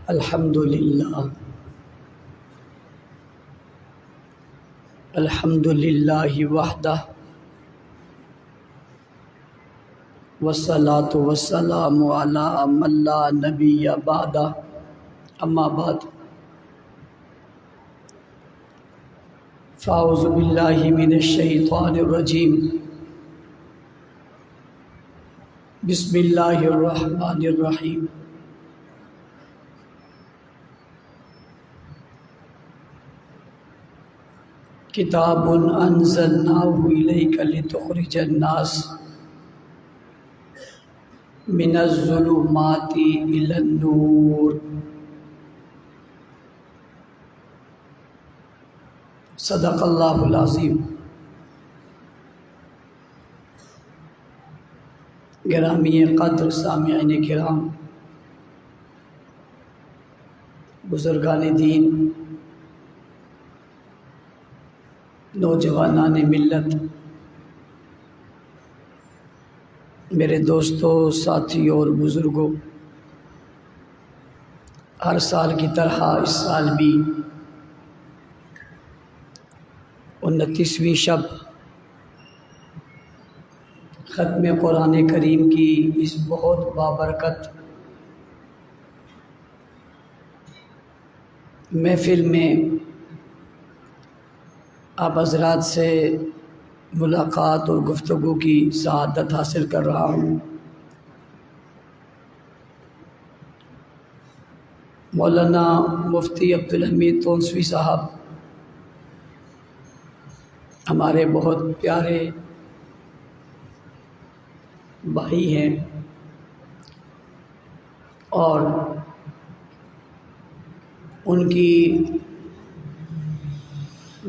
الحمد للہ الحمد للہ وحدہ والصلاة والسلام علی من لا نبی بعدہ اما بعد فاعوذ باللہ من الشیطان الرجیم بسم اللہ الرحمن الرحیم کتاب انزلناہ الیک لتخرج الناس من الظلمات الی النور صدق اللہ العظیم۔ گرامی قدر سامعین کرام، بزرگان دین، نوجوانان ملت، میرے دوستوں، ساتھیوں اور بزرگوں، ہر سال کی طرح اس سال بھی 29ویں شب ختم قرآن کریم کی اس بہت بابرکت محفل میں آپ حضرات سے ملاقات اور گفتگو کی سعادت حاصل کر رہا ہوں۔ مولانا مفتی عبدالحمید تونسوی صاحب ہمارے بہت پیارے بھائی ہیں اور ان کی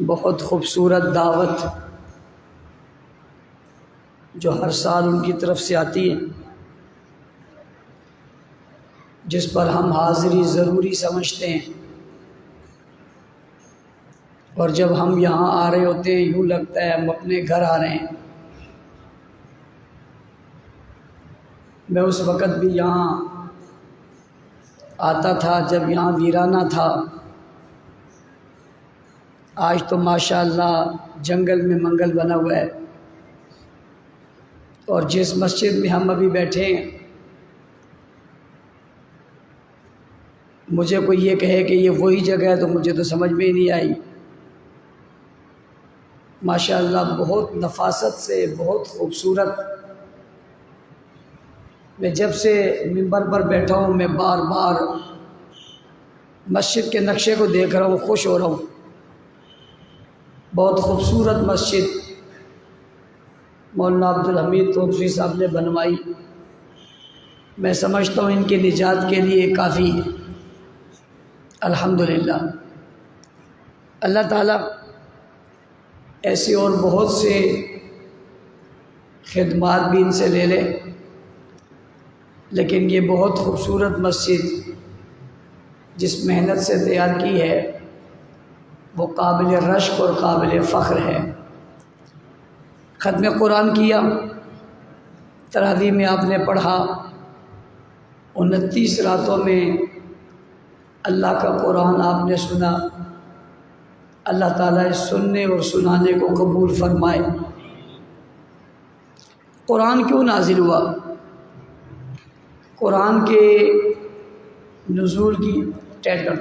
بہت خوبصورت دعوت جو ہر سال ان کی طرف سے آتی ہے، جس پر ہم حاضری ضروری سمجھتے ہیں، اور جب ہم یہاں آ رہے ہوتے ہیں یوں لگتا ہے ہم اپنے گھر آ رہے ہیں۔ میں اس وقت بھی یہاں آتا تھا جب یہاں ویرانہ تھا، آج تو ماشاءاللہ جنگل میں منگل بنا ہوا ہے، اور جس مسجد میں ہم ابھی بیٹھے ہیں، مجھے کوئی یہ کہے کہ یہ وہی جگہ ہے تو مجھے تو سمجھ میں ہی نہیں آئی۔ ماشاءاللہ بہت نفاست سے، بہت خوبصورت۔ میں جب سے منبر پر بیٹھا ہوں میں بار بار مسجد کے نقشے کو دیکھ رہا ہوں، خوش ہو رہا ہوں۔ بہت خوبصورت مسجد مولانا عبدالحمید تونسوی صاحب نے بنوائی، میں سمجھتا ہوں ان کی نجات کے لیے کافی ہے۔ الحمدللہ، اللہ تعالیٰ ایسی اور بہت سے خدمات بھی ان سے لے لے، لیکن یہ بہت خوبصورت مسجد جس محنت سے تیار کی ہے وہ قابل رشک اور قابل فخر ہے۔ ختم قرآن کیا، تراویح میں آپ نے پڑھا، 29 راتوں میں اللہ کا قرآن آپ نے سنا۔ اللہ تعالیٰ اس سننے اور سنانے کو قبول فرمائے۔ قرآن کیوں نازل ہوا؟ قرآن کے نزول کی ٹیٹر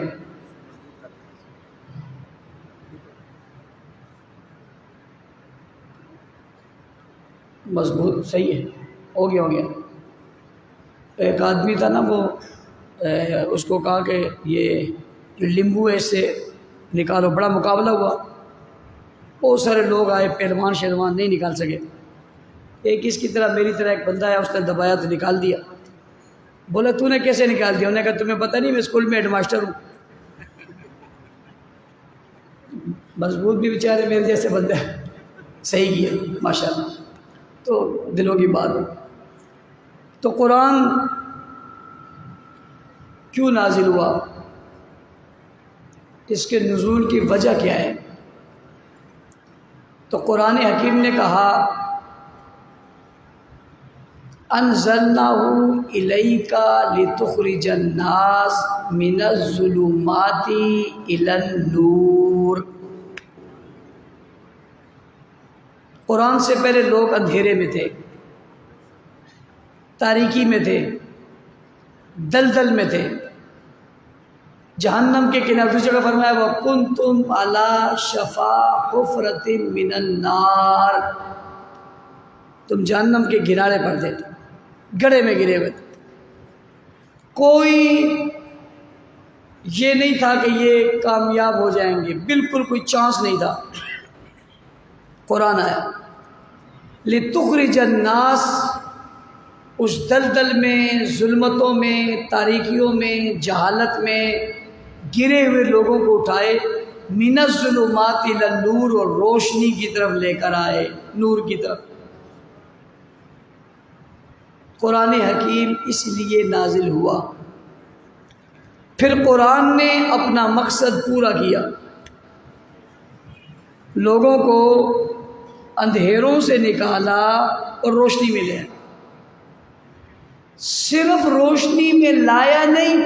مضبوط صحیح ہے، ہو گیا۔ ایک آدمی تھا نا، وہ اس کو کہا کہ یہ لیمبو ایسے نکالو، بڑا مقابلہ ہوا، بہت سارے لوگ آئے، پہلوان شہلوان نہیں نکال سکے۔ ایک اس کی طرح میری طرح ایک بندہ ہے، اس نے دبایا تو نکال دیا۔ بولا تو نے کیسے نکال دیا؟ انہوں نے کہا تمہیں پتہ نہیں میں اسکول میں ہیڈ ماسٹر ہوں۔ مضبوط بھی بیچارے میرے جیسے بندے، صحیح کیا ماشاءاللہ، تو دلوں کی بات ہے۔ تو قرآن کیوں نازل ہوا؟ اس کے نزول کی وجہ کیا ہے؟ تو قرآن حکیم نے کہا انزلناہ الیک لتخرج الناس من الظلمات الی النور۔ قرآن سے پہلے لوگ اندھیرے میں تھے، تاریکی میں تھے، دلدل میں تھے، جہنم کے کنارے۔ دوسری جگہ فرمایا وَكُنْتُمْ عَلَى شَفَا حُفْرَةٍ مِّنَ النَّارِ، تم جہنم کے کنارے پر تھے، گڑھے میں گرے ہوئے تھے۔ کوئی یہ نہیں تھا کہ یہ کامیاب ہو جائیں گے، بالکل کوئی چانس نہیں تھا۔ قرآن آیا لِتُخْرِجَ النَّاسَ، اس دلدل میں، ظلمتوں میں، تاریکیوں میں، جہالت میں گرے ہوئے لوگوں کو اٹھائے، من الظلمات الی النور، اور روشنی کی طرف لے کر آئے، نور کی طرف۔ قرآن حکیم اس لیے نازل ہوا۔ پھر قرآن نے اپنا مقصد پورا کیا، لوگوں کو اندھیروں سے نکالا اور روشنی میں لے آیا۔ صرف روشنی میں لایا نہیں،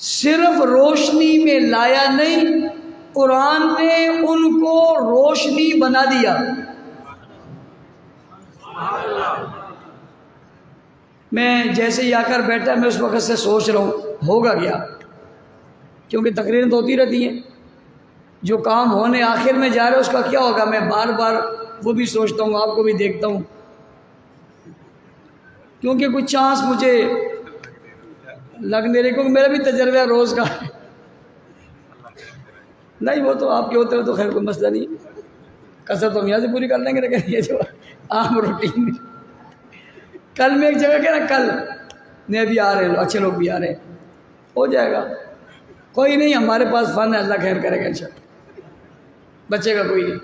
صرف روشنی میں لایا نہیں، قرآن نے ان کو روشنی بنا دیا۔ میں جیسے ہی آ کر بیٹھا، میں اس وقت سے سوچ رہا ہوں ہوگا کیا، کیونکہ تقریریں تو ہوتی رہتی ہیں، جو کام ہونے آخر میں جا رہا ہے اس کا کیا ہوگا، میں بار بار وہ بھی سوچتا ہوں، آپ کو بھی دیکھتا ہوں، کیونکہ کوئی چانس مجھے لگ نہیں رہی، کیونکہ میرا بھی تجربہ روز کا ہے۔ نہیں وہ تو آپ کے ہوتے ہو تو خیر کوئی مسئلہ نہیں، کثرت تو ہم یہاں سے پوری کر لیں گے، لیکن یہ جو عام روٹین۔ کل میں ایک جگہ کہہ نا، کل نہیں بھی آ رہے ہیں، اچھے لوگ بھی آ رہے ہیں، ہو جائے گا، کوئی نہیں، ہمارے پاس فن ہے، اللہ خیر کرے گا انشاءاللہ، بچے گا کوئی نہیں۔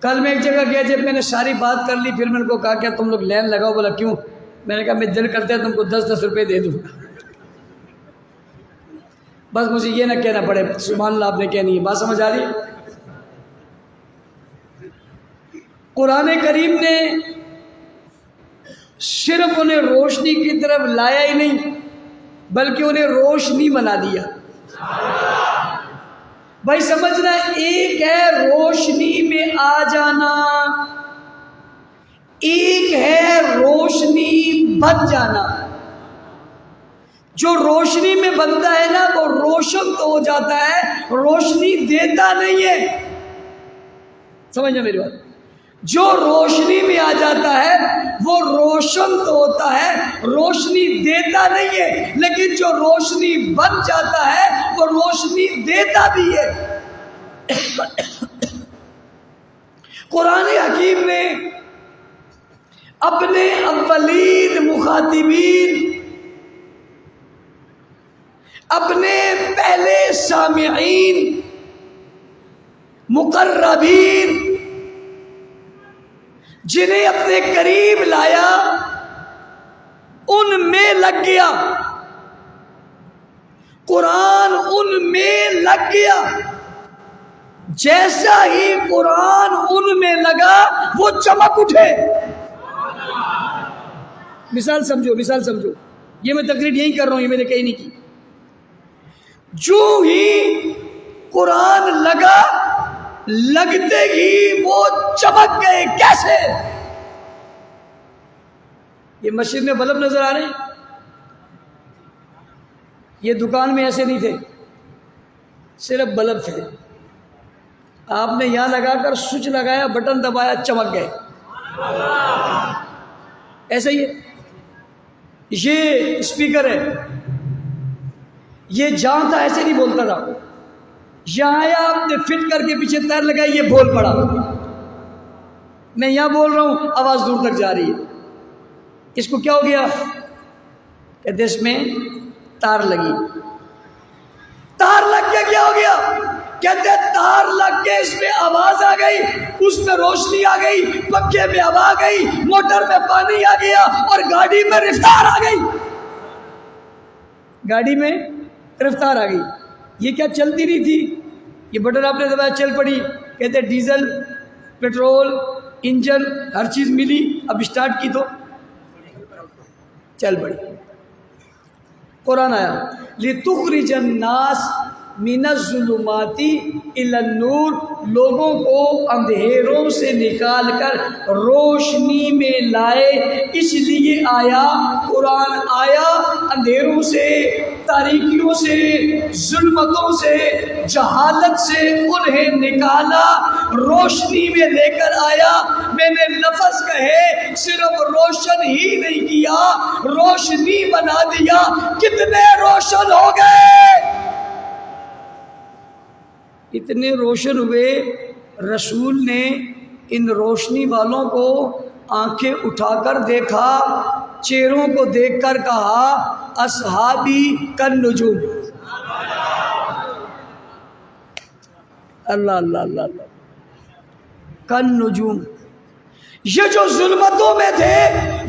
کل میں ایک جگہ گیا، جب میں نے ساری بات کر لی، پھر میں نے کو کہا کیا تم لوگ لین لگاؤ؟ بولا کیوں؟ میں نے کہا میں دل کرتا ہے تم کو 10-10 روپے دے دوں، بس مجھے یہ نہ کہنا پڑے سبحان اللہ آپ نے کہنی ہے۔ بات سمجھ آ رہی ہے؟ قرآن کریم نے صرف انہیں روشنی کی طرف لایا ہی نہیں، بلکہ انہیں روشنی بنا دیا۔ بھائی سمجھنا، ایک ہے روشنی میں آ جانا، ایک ہے روشنی بن جانا۔ جو روشنی میں بنتا ہے نا وہ روشن تو ہو جاتا ہے، روشنی دیتا نہیں ہے۔ سمجھنا میری بات، جو روشنی میں آ جاتا ہے وہ روشن تو ہوتا ہے، روشنی دیتا نہیں ہے، لیکن جو روشنی بن جاتا ہے وہ روشنی دیتا بھی ہے۔ قرآن حکیم نے اپنے اولین مخاطبین، اپنے پہلے سامعین، مقربین، جنہیں اپنے قریب لایا، ان میں لگ گیا قرآن، ان میں لگ گیا۔ جیسا ہی قرآن ان میں لگا وہ چمک اٹھے۔ مثال سمجھو، یہ میں تقریر یہی کر رہا ہوں، یہ میں نے کہیں نہیں کی۔ جو ہی قرآن لگا، لگتے ہی وہ چمک گئے۔ کیسے؟ یہ مسجد میں بلب نظر آ رہے ہیں، یہ دکان میں ایسے نہیں تھے، صرف بلب تھے۔ آپ نے یہاں لگا کر سوئچ لگایا، بٹن دبایا، چمک گئے۔ ایسا ہی ہے، یہ اسپیکر ہے، یہ جہاں تھا ایسے نہیں بولتا تھا، یہاں آیا آپ نے فٹ کر کے پیچھے تیر لگائی، یہ بول پڑا۔ میں یہاں بول رہا ہوں، آواز دور تک جا رہی ہے۔ اس کو کیا ہو گیا؟ کہتے اس میں تار لگی۔ تار لگ کے کیا ہو گیا؟ کہتے تار لگ کے اس میں آواز آ گئی، اس میں روشنی آ گئی، پنکھے میں ہوا آ گئی، موٹر میں پانی آ گیا، اور گاڑی میں رفتار آ گئی۔ گاڑی میں رفتار آ گئی۔ یہ کیا چلتی نہیں تھی؟ یہ بٹن آپ نے دبایا، چل پڑی۔ کہتے ڈیزل، پیٹرول، انجن، ہر چیز ملی، اب اسٹارٹ کی تو چل پڑی. قرآن آیا لِتُخْرِجَ النَّاسَ مِنَ الظُّلُمَاتِ إِلَى النُّورِ، لوگوں کو اندھیروں سے نکال کر روشنی میں لائے. اس لیے آیا قرآن آیا اندھیروں سے، تاریکیوں سے، ظلمتوں سے، جہالت سے انہیں نکالا، روشنی میں لے کر آیا. میں نے لفظ کہے صرف روشن ہی نہیں کیا، روشنی بنا دیا. کتنے روشن ہو گئے، اتنے روشن ہوئے. رسول نے ان روشنی والوں کو آنکھیں اٹھا کر دیکھا، چہروں کو دیکھ کر کہا اصحابی کالنجوم. اللہ اللہ اللہ اللہ، کالنجوم. یہ جو ظلمتوں میں تھے،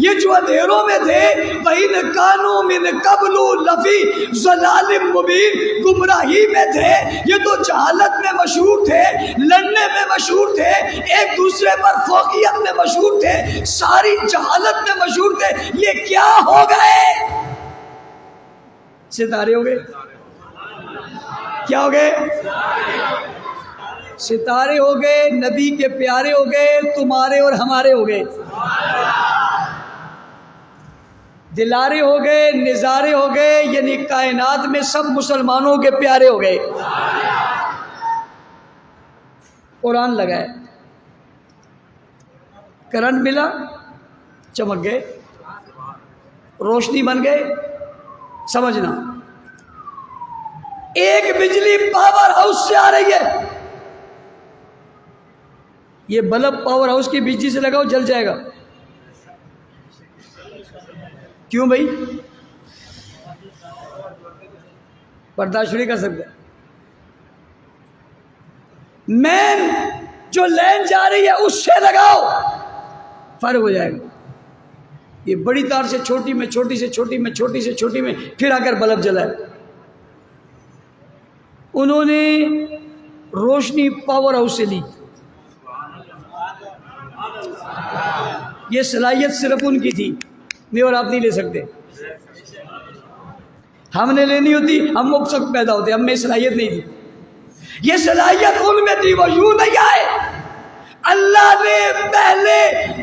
یہ جو اندھیروں میں تھے، وَإِنْ كَانُوا مِنْ قَبْلُ لَفِي ضَلَالٍ مُبِينٍ، گمراہی میں تھے. یہ تو جہالت میں مشہور تھے، لڑنے میں مشہور تھے، ایک دوسرے پر فوقیت میں مشہور تھے، ساری جہالت میں مشہور تھے. یہ کیا ہو گئے؟ ستارے ہو گئے. کیا ہو گئے؟ ستارے ہو گئے، نبی کے پیارے ہو گئے، تمہارے اور ہمارے ہو گئے، دلارے ہو گئے، نظارے ہو گئے. یعنی کائنات میں سب مسلمانوں کے پیارے ہو گئے. قرآن لگائے، کرنٹ ملا، چمک گئے، روشنی بن گئے. سمجھنا، ایک بجلی پاور ہاؤس سے آ رہی ہے. یہ بلب پاور ہاؤس کی بجلی سے لگاؤ جل جائے گا. کیوں بھائی؟ برداشت نہیں کر سکتے. مین جو لائن جا رہی ہے اس سے لگاؤ، فرق ہو جائے گا. یہ بڑی تار سے چھوٹی میں، چھوٹی سے چھوٹی میں، چھوٹی سے چھوٹی میں، پھر آ کر بلب جلائے. انہوں نے روشنی پاور ہاؤس سے لی. یہ صلاحیت صرف ان کی تھی، میں اور آپ نہیں لے سکتے. ہم نے لینی ہوتی ہم مبسک پیدا ہوتے، ہم میں صلاحیت نہیں تھی. یہ صلاحیت ان میں تھی، وہ یوں نہیں آئے. اللہ نے پہلے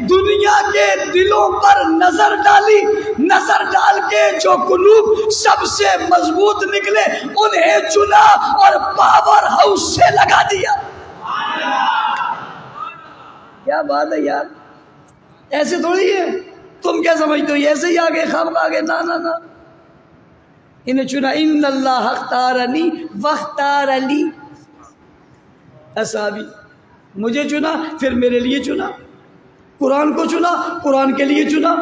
دنیا کے دلوں پر نظر ڈالی، نظر ڈال کے جو قلوب سب سے مضبوط نکلے انہیں چنا اور پاور ہاؤس سے لگا دیا. کیا بات ہے یار، ایسے تھوڑی ہے. تم کیا سمجھتے ہو ایسے ہی آگے خام آگے؟ نہ نہ نہ، انہیں چنا. ان اللہ اختارنی واختار علی اصحابی، مجھے چنا پھر میرے لیے چنا. قرآن کو چنا، قرآن کے لیے چنا.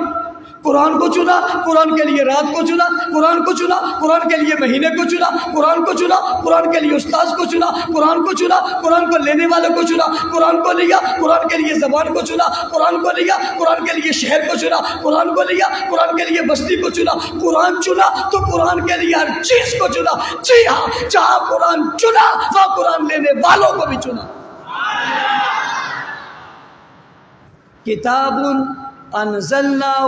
قرآن کو چنا، قرآن کے لیے رات کو چنا. قرآن کو چنا، قرآن کے لیے مہینے کو چنا. قرآن کو چنا، قرآن کے لیے استاذ کو چنا. قرآن کو چنا، قرآن کو لینے والوں کو چنا. قرآن کو لیا، قرآن کے لیے زبان کو چنا. قرآن کو لیا، قرآن کے لیے شہر کو چنا. قرآن کو لیا، قرآن کے لیے بستی کو چنا. قرآن چنا تو قرآن کے لیے ہر چیز کو چنا. جی ہاں، جہاں قرآن چنا وہاں قرآن لینے والوں کو بھی چنا. کتاب انزلناہ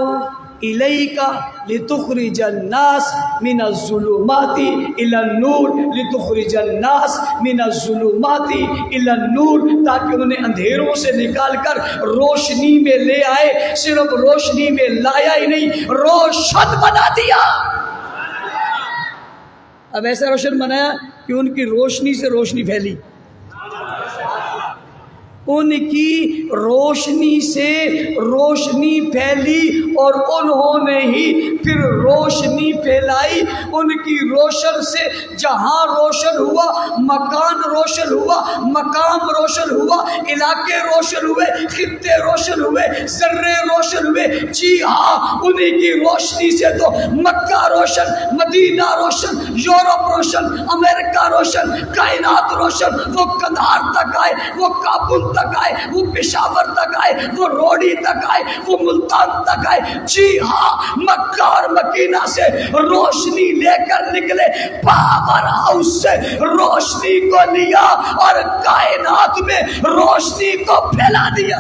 الیک لتخرج الناس من الظلمات الی النور، لتخرج الناس من الظلمات الی النور، تاکہ انہیں اندھیروں سے نکال کر روشنی میں لے آئے. صرف روشنی میں لایا ہی نہیں، روشن بنا دیا. اب ایسا روشن بنایا کہ ان کی روشنی سے روشنی پھیلی. ان کی روشنی سے روشنی پھیلی اور انہوں نے ہی پھر روشنی پھیلائی. ان کی روشن سے جہاں روشن ہوا، مکان روشن ہوا، مقام روشن ہوا، علاقے روشن ہوئے، خطے روشن ہوئے، ذرے روشن ہوئے. جی ہاں، انہی کی روشنی سے تو مکہ روشن، مدینہ روشن، یورپ روشن، امریکہ روشن، کائنات روشن. وہ قندھار تک آئے، وہ کابل تک آئے، وہ پشاور تک آئے، وہ روڑی تک آئے، وہ ملتان تک آئے. جی ہاں، مکہ اور مکینہ سے روشنی لے کر نکلے، پاور ہاؤس سے روشنی کو لیا اور کائنات میں روشنی کو پھیلا دیا.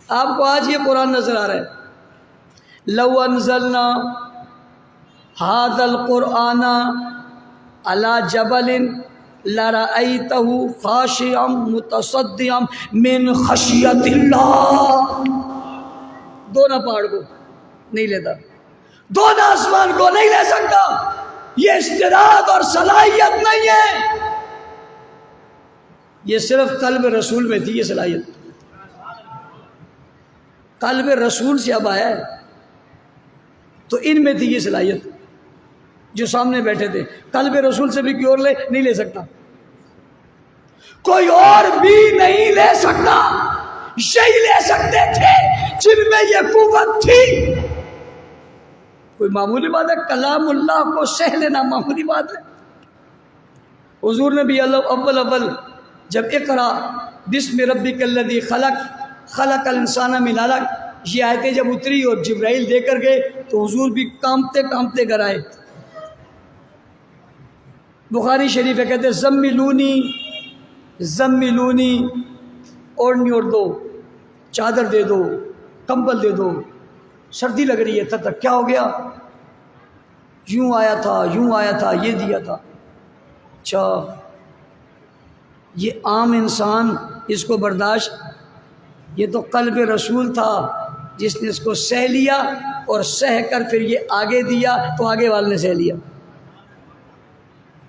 آپ کو آج یہ قرآن نظر آ رہا ہے. لو انزلنا هذا القرآن على جبل لرأيته خاشعا متصدعا من خشیت اللہ. دونوں پہاڑ کو نہیں لیتا, دونوں آسمان کو نہیں لے سکتا. یہ استعداد اور صلاحیت نہیں ہے, یہ صرف قلب رسول میں تھی. یہ صلاحیت قلب رسول سے اب آیا ہے, تو ان میں تھی یہ صلاحیت. جو سامنے بیٹھے تھے قلب رسول سے بھی کوئی اور نہیں لے سکتا, کوئی اور بھی نہیں لے سکتا. یہی لے سکتے تھے جن میں یہ قوت تھی. کوئی معمولی بات ہے؟ کلام اللہ کو سہ لینا معمولی بات ہے. حضور نے بھی اول جب اقرا بسم ربک الذی خلق خلق الانسان من علق یہ آیتیں جب اتری اور جبرائیل دے کر گئے تو حضور بھی کانپتے کانپتے گھر آئے. بخاری شریف ہے, کہتے ہیں زملونی زملونی, اوڑھنی اوڑھ دو, چادر دے دو, کمبل دے دو, سردی لگ رہی ہے. تک کیا ہو گیا؟ یوں آیا تھا, یوں آیا تھا, یہ دیا تھا. اچھا, یہ عام انسان اس کو برداشت, یہ تو قلب رسول تھا جس نے اس کو سہ لیا اور سہ کر پھر یہ آگے دیا تو آگے والے نے سہ لیا.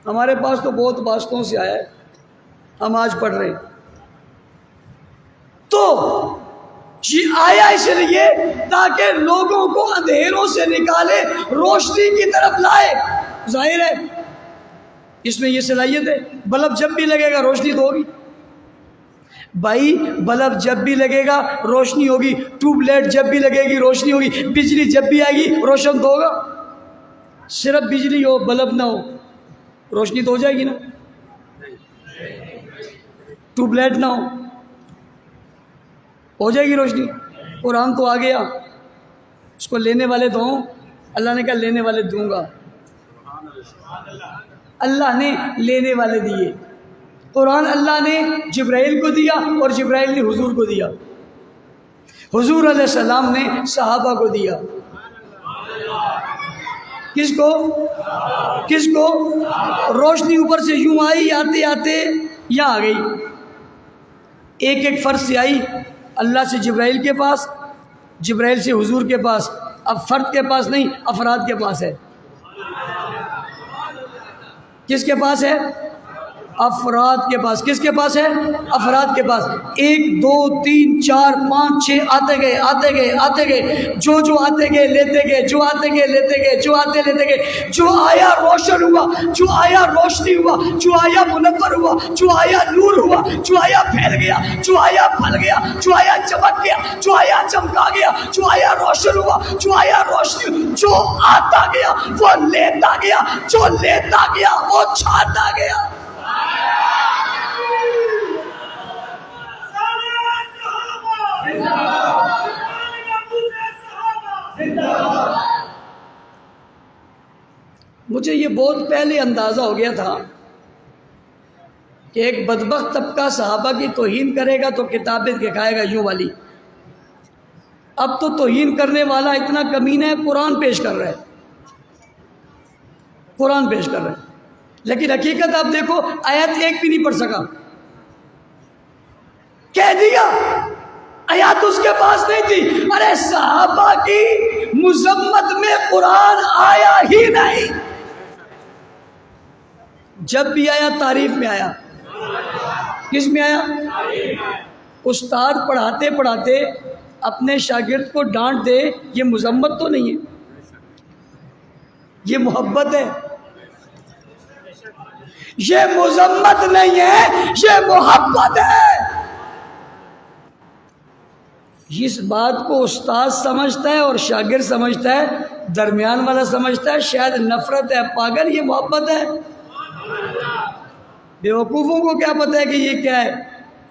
ہمارے پاس تو بہت واسطوں سے آیا ہے, ہم آج پڑھ رہے ہیں. تو یہ آیا اس لیے تاکہ لوگوں کو اندھیروں سے نکالے, روشنی کی طرف لائے. ظاہر ہے اس میں یہ صلاحیت ہے. بلب جب بھی لگے گا روشنی تو ہوگی بھائی, بلب جب بھی لگے گا روشنی ہوگی. ٹیوب لائٹ جب بھی لگے گی روشنی ہوگی. بجلی جب بھی آئے گی روشن تو ہوگا. صرف بجلی ہو بلب نہ ہو روشنی تو ہو جائے گی نا. ٹیوب لائٹ نہ ہو جائے گی روشنی. قرآن تو آ گیا, اس کو لینے والے تو ہوں. اللہ نے کہا لینے والے دوں گا. اللہ نے لینے والے دیے. قرآن اللہ نے جبرائیل کو دیا اور جبرائیل نے حضور کو دیا. حضور علیہ السلام نے صحابہ کو دیا. کس کو؟ کس کو؟ روشنی اوپر سے یوں آئی, آتے آتے یہاں آ گئی. ایک ایک فرد سے آئی, اللہ سے جبرائیل کے پاس, جبرائیل سے حضور کے پاس. اب فرد کے پاس نہیں, افراد کے پاس ہے. کس کے پاس ہے؟ افراد کے پاس. کس کے پاس ہے؟ افراد کے پاس. 1 2 3 4 5 6 آتے گئے آتے گئے آتے گئے, جو آتے گئے لیتے گئے, جو آتے گئے لیتے گئے, جو آتے لیتے گئے. جو آیا روشن ہوا, جو آیا روشنی ہوا, جو آیا منور ہوا, جو آیا نور ہوا, جو آیا پھیل گیا, جو آیا پھل گیا, جو آیا چمک گیا, جو آیا چمکا گیا, جو آیا روشن ہوا, جو آیا روشنی, جو آتا گیا وہ لیتا گیا, جو لیتا گیا وہ چھاتا گیا. مجھے یہ بہت پہلے اندازہ ہو گیا تھا کہ ایک بدبخت طبقہ صحابہ کی توہین کرے گا تو کتابیں دکھائے گا یوں والی. اب تو توہین کرنے والا اتنا کمینہ ہے, قرآن پیش کر رہا ہے, قرآن پیش کر رہا ہے. لیکن حقیقت آپ دیکھو, آیت ایک بھی نہیں پڑھ سکا. کہہ دیا آیات اس کے پاس نہیں تھی. ارے صحابہ کی مذمت میں قرآن آیا ہی نہیں. جب بھی آیا تعریف میں آیا. کس میں آیا؟ استاد پڑھاتے پڑھاتے اپنے شاگرد کو ڈانٹ دے, یہ مذمت تو نہیں ہے, یہ محبت ہے. یہ مذمت نہیں ہے, یہ محبت ہے. اس بات کو استاد سمجھتا ہے اور شاگرد سمجھتا ہے, درمیان والا سمجھتا ہے شاید نفرت ہے. پاگل, یہ محبت ہے. بیوقوفوں کو کیا پتہ ہے کہ یہ کیا ہے,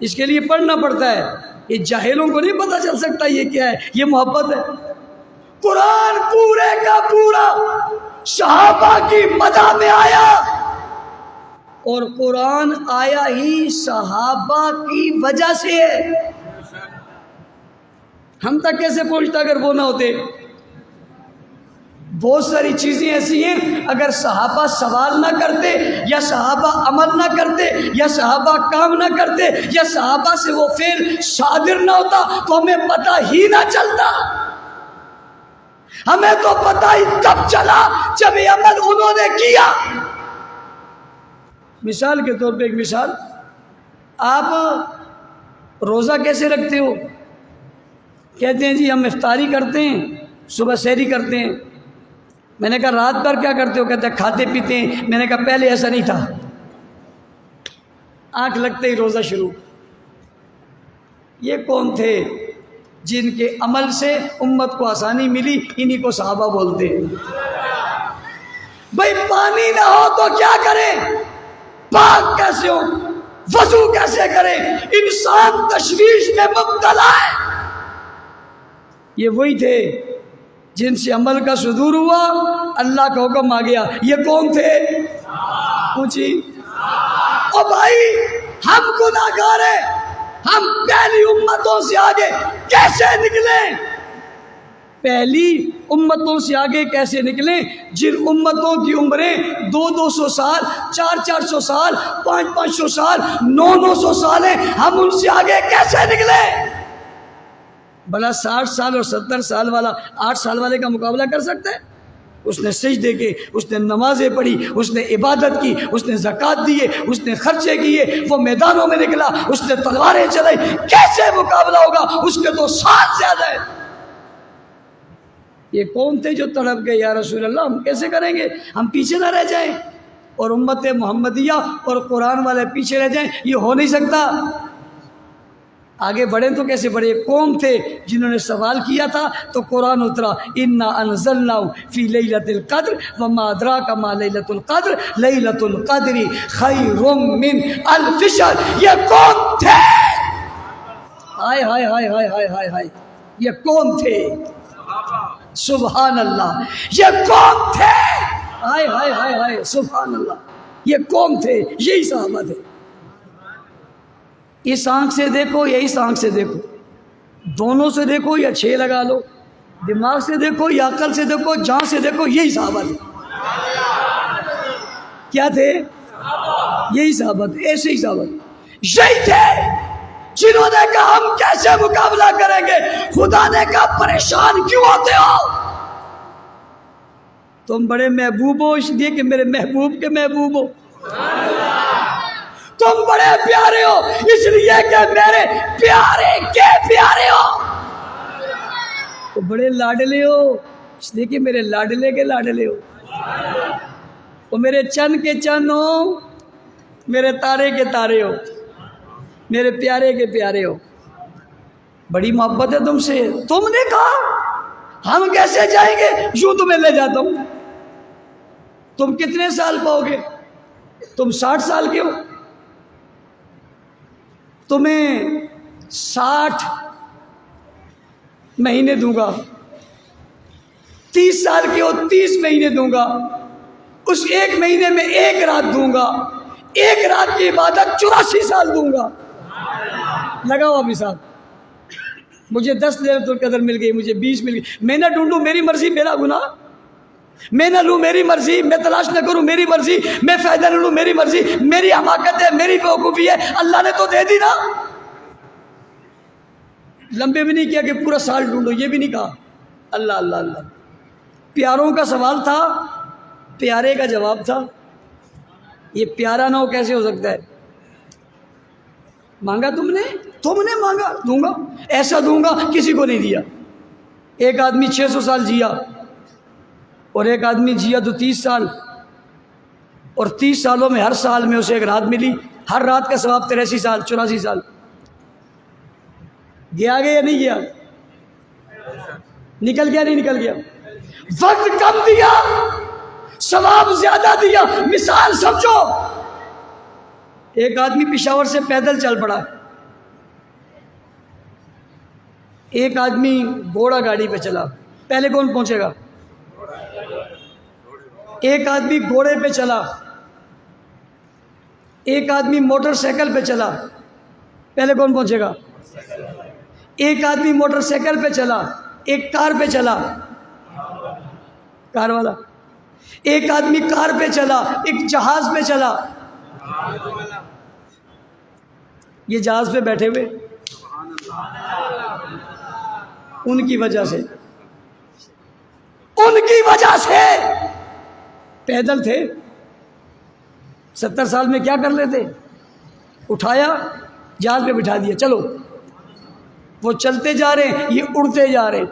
اس کے لیے پڑھنا پڑتا ہے. یہ جاہلوں کو نہیں پتہ چل سکتا یہ کیا ہے, یہ محبت ہے. قرآن پورے کا پورا صحابہ کی مدح میں آیا, اور قرآن آیا ہی صحابہ کی وجہ سے ہے. ہم تک کیسے پہنچتا اگر وہ نہ ہوتے؟ بہت ساری چیزیں ایسی ہیں اگر صحابہ سوال نہ کرتے یا صحابہ عمل نہ کرتے یا صحابہ کام نہ کرتے یا صحابہ سے وہ فعل صادر نہ ہوتا تو ہمیں پتہ ہی نہ چلتا۔ ہمیں تو پتہ ہی تب چلا جب یہ عمل انہوں نے کیا۔ مثال کے طور پہ ایک مثال، آپ روزہ کیسے رکھتے ہو؟ کہتے ہیں جی ہم افطاری کرتے ہیں، صبح سحری کرتے ہیں۔ میں نے کہا رات بھر کیا کرتے ہو؟ کہتے ہیں کھاتے پیتے ہیں۔ میں نے کہا پہلے ایسا نہیں تھا، آنکھ لگتے ہی روزہ شروع۔ یہ کون تھے جن کے عمل سے امت کو آسانی ملی؟ انہی کو صحابہ بولتے ہیں۔ بھائی پانی نہ ہو تو کیا کریں؟ پاک کیسے ہو؟ وضو کیسے کریں؟ انسان تشویش میں مبتلا ہے۔ یہ وہی تھے جن سے عمل کا صدور ہوا، اللہ کا حکم آ گیا۔ یہ کون تھے؟ پوچھی۔ او بھائی ہم گناہگار ہیں، ہم پہلی امتوں سے آگے کیسے نکلیں؟ پہلی امتوں سے آگے کیسے نکلیں جن امتوں کی عمریں 200 سال، 400 سال، 500 سال، 900 سال ہیں، ہم ان سے آگے کیسے نکلیں؟ بھلا 60 سال اور 70 سال والا 8 سال والے کا مقابلہ کر سکتا ہے؟ اس نے سجدے کے، اس نے نمازیں پڑھی، اس نے عبادت کی، اس نے زکوٰۃ دیے، اس نے خرچے کیے، وہ میدانوں میں نکلا، اس نے تلواریں چلائی، کیسے مقابلہ ہوگا؟ اس کے تو ساتھ زیادہ ہے۔ یہ کون تھے جو تڑپ گئے یا رسول اللہ ہم کیسے کریں گے؟ ہم پیچھے نہ رہ جائیں اور امت محمدیہ اور قرآن والے پیچھے رہ جائیں؟ یہ ہو نہیں سکتا۔ آگے بڑھیں تو کیسے بڑھے؟ کون تھے جنہوں نے سوال کیا تھا تو قرآن اترا، انا انزلناہ فی لیلۃ القدر وما ادراک ما لیلۃ القدر لیلۃ القدر خیر من الف شہر۔ یہ کون تھے؟ ہائے ہائے ہائے ہائے ہائے ہائے ہائے، یہ کون تھے؟ سبحان اللہ، یہ کون تھے؟ ہائے ہائے ہائے ہائے سبحان اللہ، یہ کون تھے؟ یہی صحابہ تھے۔ اس آنکھ سے دیکھو یا اس آنکھ سے دیکھو، دونوں سے دیکھو یا 6 لگا لو، دماغ سے دیکھو یا عقل سے دیکھو، جان سے دیکھو، یہی صحابہ تھے۔ کیا تھے؟ یہی صحابہ تھے، ایسے ہی صحابہ تھے، یہی تھے جنہوں نے کہا ہم کیسے مقابلہ کریں گے؟ خدا نے کہا پریشان کیوں ہوتے ہو؟ تم بڑے محبوب ہو اس لیے کہ میرے محبوب کے محبوب ہو، تم بڑے پیارے ہو اس لیے کہ میرے پیارے کے پیارے ہو، تو بڑے لاڈلے ہو اس لیے کہ میرے لاڈلے کے لاڈلے ہو، وہ میرے چن کے چن ہو، میرے تارے کے تارے ہو، میرے پیارے کے پیارے ہو۔ بڑی محبت ہے تم سے۔ تم نے کہا ہم کیسے جائیں گے؟ یوں تمہیں لے جاتا ہوں۔ تم کتنے سال پاؤ گے؟ تم 60 سال کے ہو، تمہیں 60 مہینے دوں گا۔ 30 سال کے ہو، 30 مہینے دوں گا۔ اس 1 مہینے میں 1 رات دوں گا، 1 رات کی عبادت 84 سال دوں گا۔ لگاؤ ابھی صاحب، مجھے 10 لیلۃ القدر مل گئی، مجھے 20 مل گئی، میں نہ ڈھونڈوں میری مرضی، میرا گناہ، میں نہ لوں میری مرضی، میں تلاش نہ کروں میری مرضی، میں فائدہ نہ لوں میری مرضی، میری حماقت ہے، میری بیوقوفی ہے، اللہ نے تو دے دی نا۔ لمبے بھی نہیں کیا کہ پورا سال ڈھونڈو، یہ بھی نہیں کہا۔ اللہ اللہ اللہ، پیاروں کا سوال تھا، پیارے کا جواب تھا۔ یہ پیارا نہ ہو کیسے ہو سکتا ہے؟ مانگا تم نے مانگا، دوں گا، ایسا دوں گا کسی کو نہیں دیا۔ ایک آدمی 600 سال جیا اور ایک آدمی جیا تو 30 سال، اور 30 سالوں میں ہر سال میں اسے 1 رات ملی، ہر رات کا ثواب 83 سال، 84 سال۔ گیا یا نہیں گیا؟ نکل گیا نہیں نکل گیا؟ وقت کم دیا، ثواب زیادہ دیا۔ مثال سمجھو، ایک آدمی پشاور سے پیدل چل پڑا، ایک آدمی گھوڑا گاڑی پہ چلا، پہلے کون پہنچے گا؟ ایک آدمی گھوڑے پہ چلا، ایک آدمی موٹر سائیکل پہ چلا، پہلے کون پہنچے گا؟ ایک آدمی موٹر سائیکل پہ چلا، ایک کار پہ چلا، کار والا، ایک آدمی کار پہ چلا، ایک جہاز پہ چلا. یہ جہاز پہ بیٹھے ہوئے ان کی وجہ سے پیدل تھے. 70 سال میں کیا کر لیتے؟ اٹھایا جہاز پہ بٹھا دیا، چلو. وہ چلتے جا رہے ہیں، یہ اڑتے جا رہے ہیں.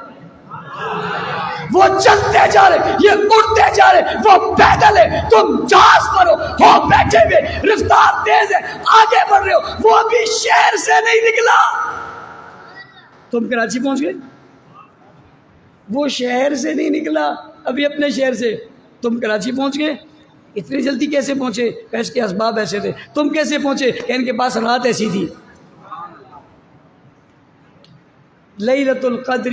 وہ چلتے جا رہے، یہ اڑتے جا رہے. وہ پیدل ہے، تم جہاز پر ہو بیٹھے ہوئے، رفتار تیز ہے، آگے بڑھ رہے ہو. وہ ابھی شہر سے نہیں نکلا، تم کراچی پہنچ گئے. وہ شہر سے نہیں نکلا ابھی اپنے شہر سے، تم کراچی پہنچ گئے. اتنی جلدی کیسے پہنچے؟ اس کے اسباب ایسے تھے. تم کیسے پہنچے؟ کہ ان کے پاس رات ایسی تھی. لیلۃ القدر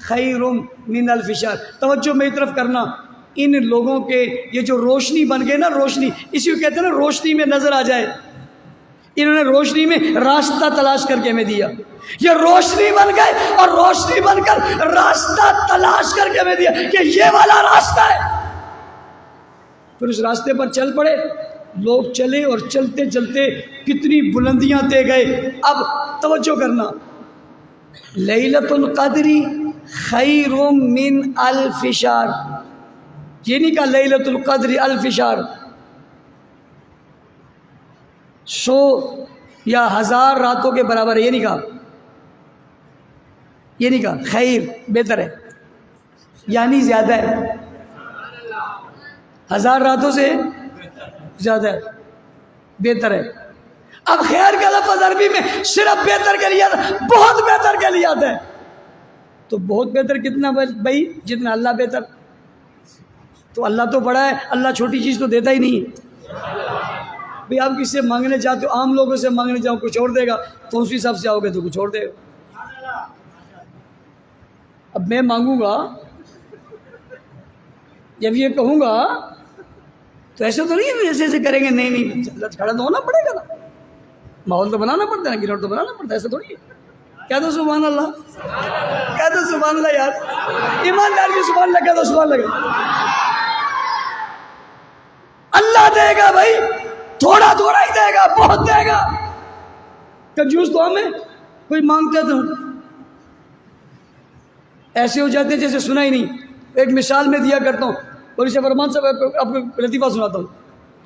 خیر من الف شہر. توجہ میری طرف کرنا. ان لوگوں کے یہ جو روشنی بن گئے نا، روشنی اسی کو کہتے ہیں نا، روشنی میں نظر آ جائے. انہوں نے روشنی میں راستہ تلاش کر کے ہمیں دیا. یہ روشنی بن گئے اور روشنی بن کر راستہ تلاش کر کے ہمیں دیا کہ یہ والا راستہ ہے. پھر اس راستے پر چل پڑے. لوگ چلے اور چلتے چلتے کتنی بلندیاں طے گئے. اب توجہ کرنا، لیلۃ القدر خیر من الف شہر. یہ نہیں کہا لیلۃ القدر الف شہر، 100 یا 1000 راتوں کے برابر ہے. یہ نہیں کہا، یہ نہیں کہا. خیر بہتر ہے، یعنی زیادہ ہے، 1000 راتوں سے زیادہ ہے، بہتر ہے. اب خیر کا لفظ عربی میں صرف بہتر کے لیے آتا ہے، بہت بہتر کے لیے آتا ہے. تو بہت بہتر کتنا بھائی؟ جتنا اللہ بہتر. تو اللہ تو بڑا ہے، اللہ چھوٹی چیز تو دیتا ہی نہیں. بھئی آپ کس سے مانگنے چاہتے ہو؟ عام لوگوں سے مانگنے جاؤ کچھ اور دے گا، تو اسی حساب سے آؤ گے تو کچھ اور دے گا. اب میں مانگوں گا، جب یہ کہوں گا تو ایسے تو نہیں ہے ایسے ایسے کریں گے. نہیں کھڑا تو ہونا پڑے گا نا، ماحول تو بنانا پڑتا ہے نا، گراوٹ تو بنانا پڑتا ہے. ایسا تھوڑی ہے. کہہ دو سبحان اللہ، کہہ دو سبحان اللہ یار، ایماندار کی سبحان اللہ کہہ دو، سبحان اللہ. اللہ دے گا بھائی، تھوڑا تھوڑا ہی دے گا، بہت دے گا. کنجوس تو ہمیں کوئی مانگتا تو ایسے ہو جاتے ہیں جیسے سنا ہی نہیں. ایک مثال میں دیا کرتا ہوں اور اسے فرمان صاحب آپ کو لطیفہ سناتا ہوں.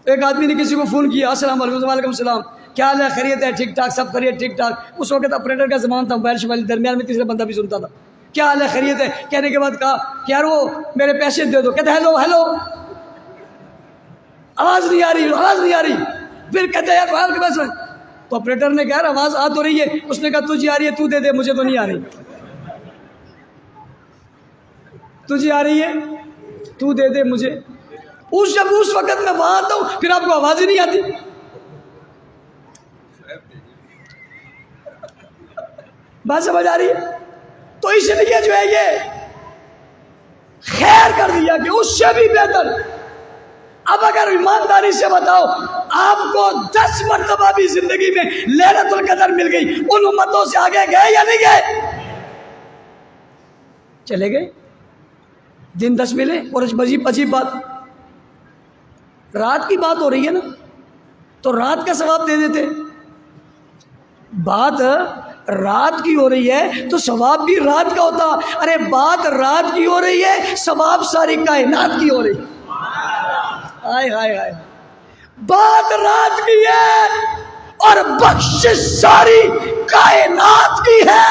ایک آدمی نے کسی کو فون کیا، السلام علیکم. وعلیکم السلام، کیا حال ہے؟ خیریت ہے؟ ٹھیک ٹھاک، سب خیریت ٹھیک ٹھاک. اس وقت آپریٹر کا زمان تھا، موبائل شمال درمیان میں تیسرا بندہ بھی سنتا تھا. کیا حال ہے؟ خیریت ہے. کہنے کے بعد کہا کہ یار وہ میرے پیسے دے دو. کہتے ہیلو ہیلو، آواز نہیں آ رہی، آواز نہیں آ رہی. پھر کہتے یار باہر کے پیسے. تو آپریٹر نے کہا آواز آ تو رہی ہے. اس نے کہا تجھے آ رہی ہے تو دے دے، مجھے تو نہیں آ رہی. تجھے آ رہی ہے تو دے دے مجھے. جب اس وقت میں وہاں آتا ہوں پھر آپ کو آواز ہی نہیں آتی. بات سمجھ آ رہی ہے؟ تو اس لیے جو ہے یہ خیر کر دیا کہ اس سے بھی بہتر. اب اگر ایمانداری سے بتاؤ، آپ کو 10 مرتبہ بھی زندگی میں لیلۃ القدر مل گئی، ان امتوں سے آگے گئے یا نہیں گئے؟ چلے گئے. دن 10 ملے. اور عجیب بات، رات کی بات ہو رہی ہے نا، تو رات کا ثواب دے دیتے. بات رات کی ہو رہی ہے تو ثواب بھی رات کا ہوتا. ارے بات رات کی ہو رہی ہے، ثواب ساری کائنات کی ہو رہی ہے. ہائے ہائے ہائے، بات رات کی ہے اور بخشش ساری کائنات کی ہے.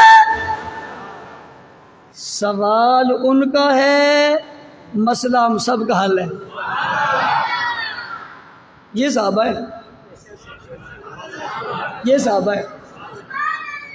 سوال ان کا ہے، مسئلہ ہم سب کا حل ہے. یہ صحابہ ہے، یہ صحابہ ہے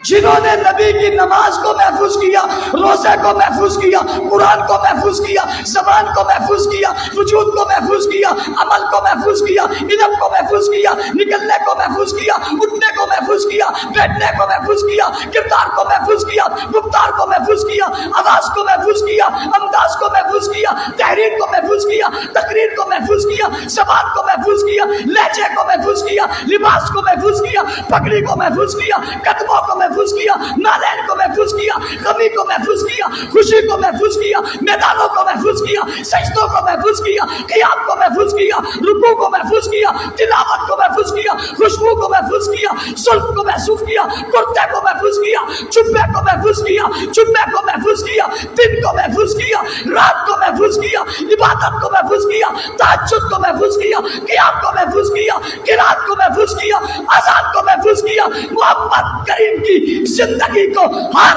جنہوں نے نبی کی نماز کو محفوظ کیا، روزے کو محفوظ کیا، قرآن کو محفوظ کیا، زبان کو محفوظ کیا، وجود کو محفوظ کیا، عمل کو محفوظ کیا، علم کو محفوظ کیا، نکلنے کو محفوظ کیا، اٹھنے کو محفوظ کیا، بیٹھنے کو محفوظ کیا، کردار کو محفوظ کیا، گفتار کو محفوظ کیا. کیا، آواز کو محفوظ کیا، انداز کو محفوظ کیا، تحریر کو محفوظ کیا، تقریر کو محفوظ کیا، زبان کو محفوظ کیا، لہجے کو محفوظ کیا، لباس کو محفوظ کیا، پگڑی کو محفوظ کیا، قدموں کو محفوظ کیا، نالین کو محفوظ کیا، غمی کو محفوظ کیا، خوشی کو محفوظ کیا، میدانوں کو محفوظ کیا، سجدوں کو محفوظ کیا، قیام کو محفوظ کیا، رکوع کو محفوظ کیا، تلاوت کو محفوظ کیا، خوشبو کو محفوظ کیا، زلف کو محفوظ کیا، کرتے کو محفوظ کیا، جبے کو محفوظ کیا، جبے کو محفوظ کیا، دن کو محفوظ کیا، رات کو محفوظ کیا، عبادت کو محفوظ کیا، تہجد کو محفوظ کیا، قیام کو محفوظ کیا، قرات کو محفوظ کیا، اذان کو محفوظ کیا، محمد کریم کی زندگی کو ہر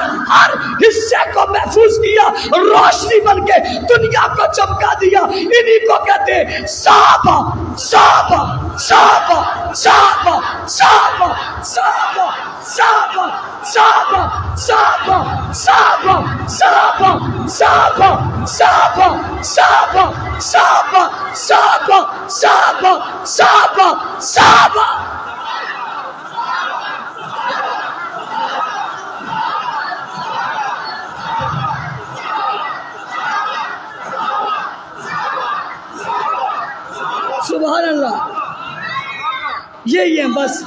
حصے کو محفوظ کیا، روشنی بن کے دنیا کو چمکا دیا۔ انہی کو کہتے ہیں صحابہ صحابہ صحابہ صحابہ صحابہ صحابہ صحابہ صحابہ صحابہ صحابہ صحابہ صحابہ صحابہ صحابہ صحابہ صحابہ صحابہ صحابہ صحابہ۔ سبحان اللہ، یہی ہے بس۔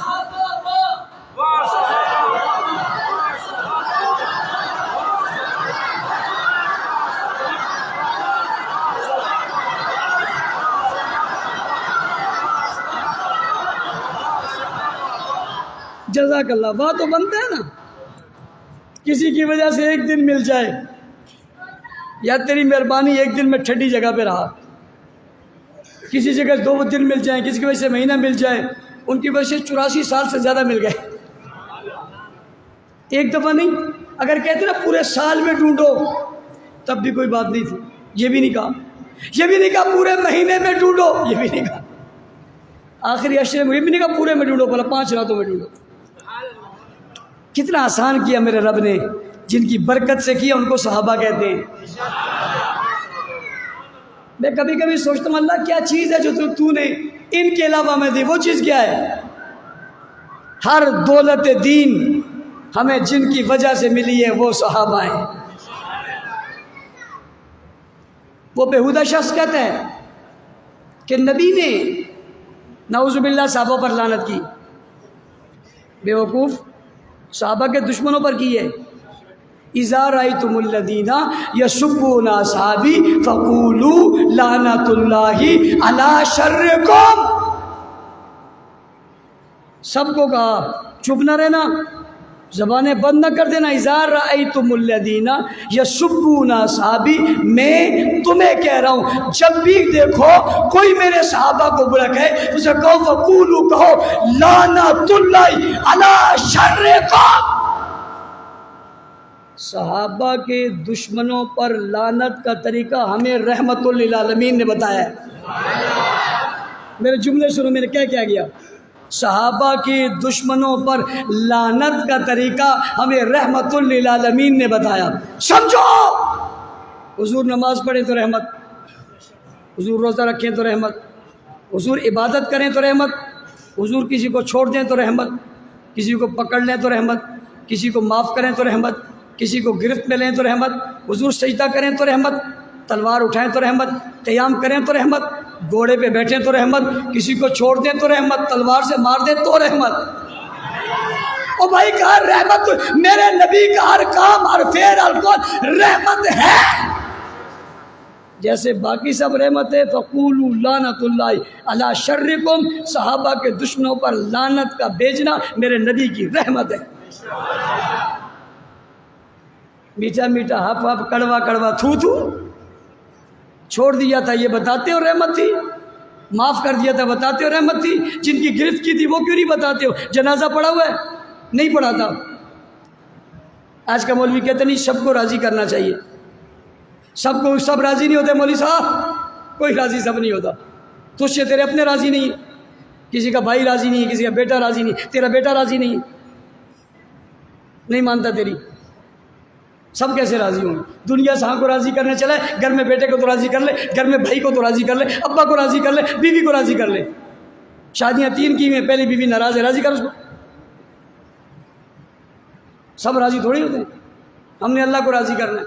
جزاک اللہ۔ بات تو بنتا ہے نا، کسی کی وجہ سے ایک دن مل جائے، یا تیری مہربانی ایک دن میں ٹھنڈی جگہ پہ رہا، کسی جگہ 2 دن مل جائیں، کسی کی وجہ سے مہینہ مل جائے، ان کی وجہ سے 84 سال سے زیادہ مل گئے۔ ایک دفعہ نہیں، اگر کہتے نا پورے سال میں ڈھونڈو تب بھی کوئی بات نہیں تھی، یہ بھی نہیں کہا، یہ بھی نہیں کہا پورے مہینے میں ڈھونڈو، یہ بھی نہیں کہا آخری عشرے میں، یہ بھی نہیں کہا پورے میں ڈھونڈو، بھلا 5 راتوں میں ڈھونڈو۔ کتنا آسان کیا میرے رب نے، جن کی برکت سے کیا ان کو صحابہ کہتے ہیں۔ میں کبھی کبھی سوچتا ہوں اللہ کیا چیز ہے جو تو نے ان کے علاوہ میں دی، وہ چیز کیا ہے؟ ہر دولت دین ہمیں جن کی وجہ سے ملی ہے وہ صحابہ ہیں۔ وہ بےہودہ شخص کہتے ہیں کہ نبی نے نعوذ باللہ صحابہ پر لعنت کی، بیوقوف صحابہ کے دشمنوں پر کی ہے۔ اذا رأیتم الذین یسبون اصحابی فقولوا لعنت اللہ علی شرکم۔ سب کو کہا چپ نہ رہنا، زبانیں بند نہ کر دینا۔ اذا رأیتم الذین یسبون اصحابی، میں تمہیں کہہ رہا ہوں جب بھی دیکھو کوئی میرے صحابہ کو برا کہے اسے کہو فقولوا، کہو لعنت اللہ علی شرکم۔ صحابہ کے دشمنوں پر لعنت کا طریقہ ہمیں رحمت للعالمین نے بتایا ہے۔ میرے جملے سنو، میں نے کیا گیا؟ صحابہ کے دشمنوں پر لعنت کا طریقہ ہمیں رحمت للعالمین نے بتایا۔ سمجھو، حضور نماز پڑھیں تو رحمت، حضور روزہ رکھیں تو رحمت، حضور عبادت کریں تو رحمت، حضور کسی کو چھوڑ دیں تو رحمت، کسی کو پکڑ لیں تو رحمت، کسی کو معاف کریں تو رحمت، کسی کو گرفت میں لیں تو رحمت، حضور سجدہ کریں تو رحمت، تلوار اٹھائیں تو رحمت، قیام کریں تو رحمت، گھوڑے پہ بیٹھیں تو رحمت، کسی کو چھوڑ دیں تو رحمت، تلوار سے مار دیں تو رحمت۔ او بھائی کہا رحمت، میرے نبی کا ہر کام، ہر فعل، ہر قول رحمت ہے۔ جیسے باقی سب رحمت ہے، فقولوا لعنت اللہ علی شرکم، صحابہ کے دشمنوں پر لعنت کا بھیجنا میرے نبی کی رحمت ہے۔ میٹھا میٹھا ہپ ہپ، کڑوا کڑوا تھو تھو، چھوڑ دیا تھا یہ بتاتے ہو رحمت تھی، معاف کر دیا تھا بتاتے ہو رحمت تھی، جن کی گرفت کی تھی وہ کیوں نہیں بتاتے ہو؟ جنازہ پڑھا ہوا ہے؟ نہیں پڑھا تھا۔ آج کا مولوی کہتے نہیں سب کو راضی کرنا چاہیے، سب راضی نہیں ہوتے مولوی صاحب، کوئی راضی سب نہیں ہوتا، تجھ سے تیرے اپنے راضی نہیں، کسی کا بھائی راضی نہیں، کسی کا بیٹا راضی نہیں، تیرا بیٹا راضی نہیں مانتا تیری، سب کیسے راضی ہوں گے؟ دنیا سے ہاں کو راضی کرنے چلا ہے، گھر میں بیٹے کو تو راضی کر لے، گھر میں بھائی کو تو راضی کر لے، ابا کو راضی کر لے، بیوی کو راضی کر لے۔ شادیاں 3 کی ہیں، پہلی بیوی ناراض ہے، راضی کر اس کو۔ سب راضی تھوڑی ہوتے ہیں، ہم نے اللہ کو راضی کرنا ہے،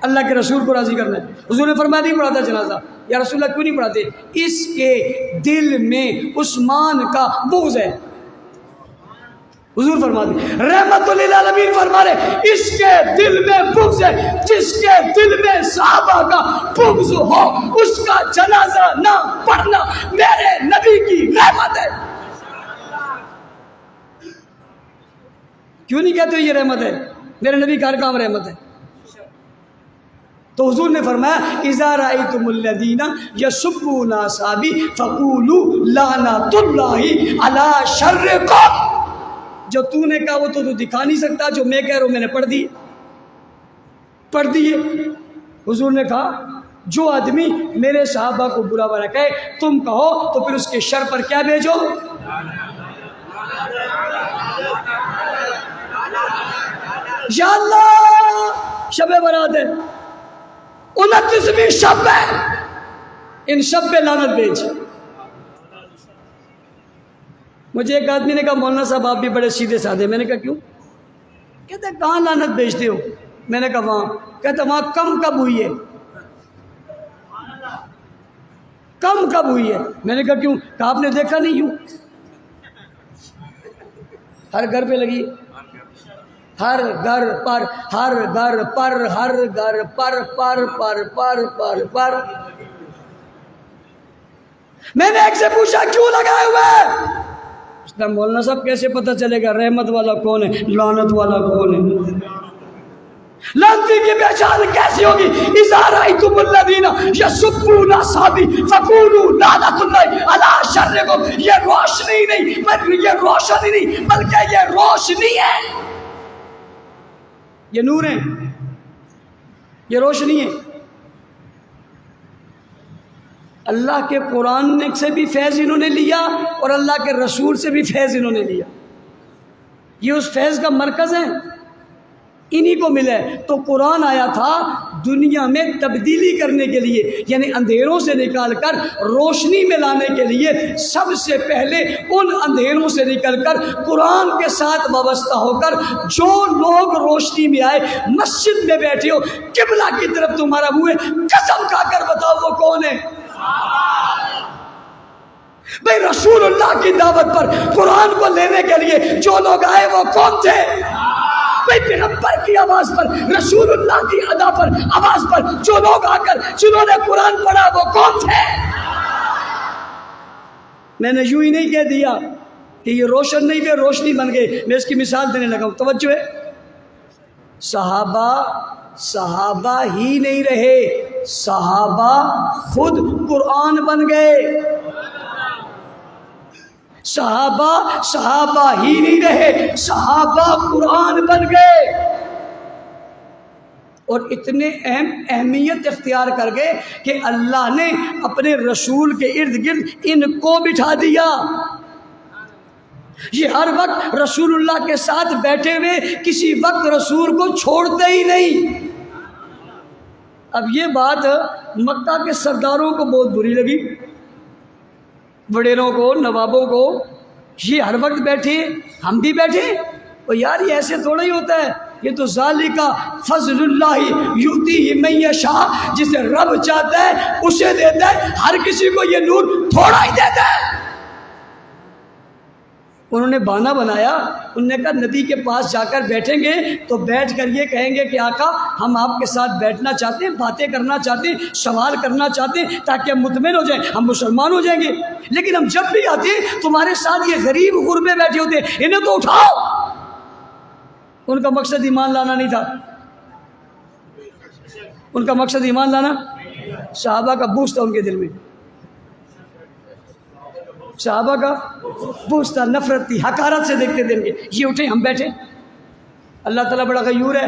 اللہ کے رسول کو راضی کرنا ہے۔ حضور نے فرمایا نہیں پڑھاتا جنازہ، یا رسول اللہ کیوں نہیں پڑھاتے؟ اس کے دل میں عثمان کا بغض ہے۔ حضور فرماتے رحمت للعالمین فرما رہے اس کے دل میں بغض ہے، جس کے دل میں صحابہ کا بغض ہو اس کا جنازہ نہ پڑھنا میرے نبی کی رحمت ہے۔ کیوں نہیں کہتے یہ رحمت ہے؟ میرے نبی کا ہر کام رحمت ہے۔ تو حضور نے فرمایا اذا رأیتم الذین یسبون اصحابی فقولوا لعنۃ اللہ علی شرکم۔ جو تو نے کہا وہ تو دکھا نہیں سکتا، جو میں کہہ رہا ہوں میں نے پڑھ دیے۔ حضور نے کہا جو آدمی میرے صحابہ کو برا بھلا کہے تم کہو تو پھر اس کے شر پر کیا بھیجو؟ یا اللہ شب برات ہے، 29ویں شب ہے، ان شب پہ لعنت بھیج۔ مجھے ایک آدمی نے کہا مولانا صاحب آپ بھی بڑے سیدھے سادھے۔ میں نے کہا کیوں؟ کہتے کہاں لعنت بھیجتے ہو؟ میں نے کہا وہاں۔ کہتے وہاں کم کب ہوئی ہے؟ کم کب ہوئی ہے؟ میں نے کہا کیوں؟ کہا آپ نے دیکھا نہیں یوں ہر گھر پہ لگی، ہر گھر پر ہر گھر پر ہر گھر پر پر پر پر پر پر۔ میں نے ایک سے پوچھا کیوں لگائے ہوئے؟ مولانا صاحب کیسے پتہ چلے گا رحمت والا کون ہے لعنت والا کون ہے؟ لعنتی کی پہچان کیسی ہوگی؟ اذا رأیتم الذین یسبون اصحابی فقولوا لعنۃ اللہ علی شرکم۔ یہ روشنی نہیں بلکہ یہ روشنی نہیں بلکہ یہ روشنی ہے، یہ نور ہے، یہ روشنی ہے۔ اللہ کے قرآن سے بھی فیض انہوں نے لیا اور اللہ کے رسول سے بھی فیض انہوں نے لیا، یہ اس فیض کا مرکز ہے، انہی کو ملا ہے۔ تو قرآن آیا تھا دنیا میں تبدیلی کرنے کے لیے، یعنی اندھیروں سے نکال کر روشنی میں لانے کے لیے۔ سب سے پہلے ان اندھیروں سے نکل کر قرآن کے ساتھ وابستہ ہو کر جو لوگ روشنی میں آئے، مسجد میں بیٹھے ہو قبلہ کی طرف تمہارا منہ ہے، قسم کھا کر بتاؤ وہ کون ہے؟ بھئی رسول اللہ کی دعوت پر قرآن کو لینے کے لیے جو لوگ آئے وہ کون تھے؟ بھئی پیغمبر کی آواز پر، رسول اللہ کی ادا پر آواز پر جو لوگ آ کر جنہوں نے قرآن پڑھا وہ کون تھے؟ میں نے یوں ہی نہیں کہہ دیا کہ یہ روشن نہیں تھے روشنی بن گئے، میں اس کی مثال دینے لگا ہوں، توجہ ہے۔ صحابہ ہی نہیں رہے، صحابہ خود قرآن بن گئے۔ صحابہ ہی نہیں رہے، صحابہ قرآن بن گئے، اور اتنے اہمیت اختیار کر گئے کہ اللہ نے اپنے رسول کے ارد گرد ان کو بٹھا دیا۔ یہ ہر وقت رسول اللہ کے ساتھ بیٹھے ہوئے کسی وقت رسول کو چھوڑتے ہی نہیں۔ اب یہ بات مکہ کے سرداروں کو بہت بری لگی، وڈیروں کو، نوابوں کو، یہ ہر وقت بیٹھے ہم بھی بیٹھے، اور یار یہ ایسے تھوڑا ہی ہوتا ہے، یہ تو ذالک فضل اللہ یؤتیہ من یشاء، جسے رب چاہتا ہے اسے دیتا ہے، ہر کسی کو یہ نور تھوڑا ہی دیتا ہے۔ انہوں نے بہانہ بنایا، انہوں نے کہا نبی کے پاس جا کر بیٹھیں گے تو بیٹھ کر یہ کہیں گے کہ آقا ہم آپ کے ساتھ بیٹھنا چاہتے ہیں، باتیں کرنا چاہتے ہیں، سوال کرنا چاہتے ہیں تاکہ ہم مطمئن ہو جائیں، ہم مسلمان ہو جائیں گے۔ لیکن ہم جب بھی آتے ہیں تمہارے ساتھ یہ غریب غربے بیٹھے ہوتے ہیں، انہیں تو اٹھاؤ۔ ان کا مقصد ایمان لانا نہیں تھا، ان کا مقصد ایمان لانا، صحابہ کا بغض تھا ان کے دل میں، صحابہ کا بغض تھا، نفرت تھی، حقارت سے دیکھتے دیں گے، یہ اٹھے ہم بیٹھے۔ اللہ تعالیٰ بڑا غیور ہے،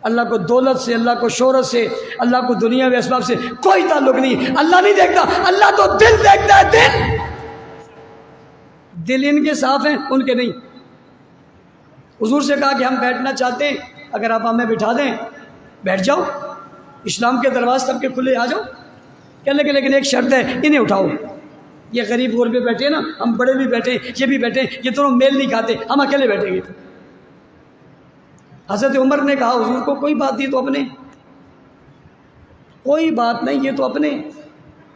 اللہ کو دولت سے، اللہ کو شہرت سے، اللہ کو دنیا کے اسباب سے کوئی تعلق نہیں۔ اللہ نہیں دیکھتا، اللہ تو دل دیکھتا ہے، دل ان کے صاف ہیں، ان کے نہیں۔ حضور سے کہا کہ ہم بیٹھنا چاہتے ہیں، اگر آپ ہمیں بٹھا دیں بیٹھ جاؤ، اسلام کے دروازے سب کے کھلے، آ جاؤ۔ کہنے کے لیکن ایک شرط ہے، انہیں اٹھاؤ۔ یہ غریب غربے بیٹھے نا، ہم بڑے بھی بیٹھے، یہ بھی بیٹھے، یہ دونوں میل نہیں کھاتے، ہم اکیلے بیٹھیں گے۔ حضرت عمر نے کہا حضور کو کوئی بات نہیں تو اپنے، کوئی بات نہیں یہ تو اپنے،